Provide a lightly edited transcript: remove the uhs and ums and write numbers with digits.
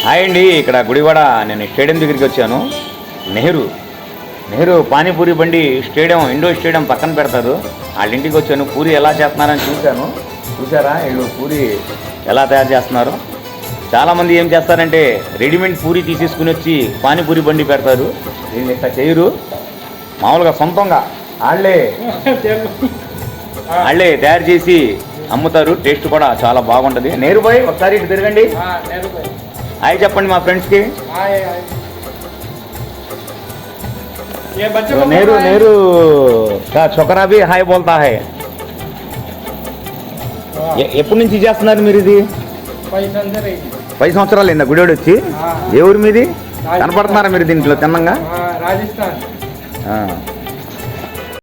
Hi అండి, ఇక్కడ గుడివాడ నేను స్టేడియం దగ్గరికి వచ్చాను. నెహ్రూ పానీపూరి బండి స్టేడియం, ఇండోర్ స్టేడియం పక్కన పెడతారు. వాళ్ళ ఇంటికి వచ్చాను. పూరి ఎలా చేస్తున్నారని చూసారా వీళ్ళు పూరి ఎలా తయారు చేస్తున్నారు. చాలామంది ఏం చేస్తారంటే రెడీమేడ్ పూరి తీసేసుకుని వచ్చి పానీపూరి బండి పెడతారు. వీళ్ళు ఇట్లా చేయరు, మామూలుగా సొంతంగా వాళ్ళే తయారు చేసి అమ్ముతారు. టేస్ట్ కూడా చాలా బాగుంటుంది. నెహ్రూ భాయ్ ఒకసారి ఇటు తిరగండి, హాయ్ చెప్పండి మా ఫ్రెండ్స్కి. నెహ్రూ చొకరా భీ హాయ్ బోల్తా హాయ్. ఎప్పటి నుంచి చేస్తున్నారు మీరు ఇది? 10 సంవత్సరాలు అయిందా గుడివాడ వచ్చి? ఏ ఊరు మీది? కనపడుతున్నారా మీరు దీంట్లో తిన్నంగా? రాజస్థాన్.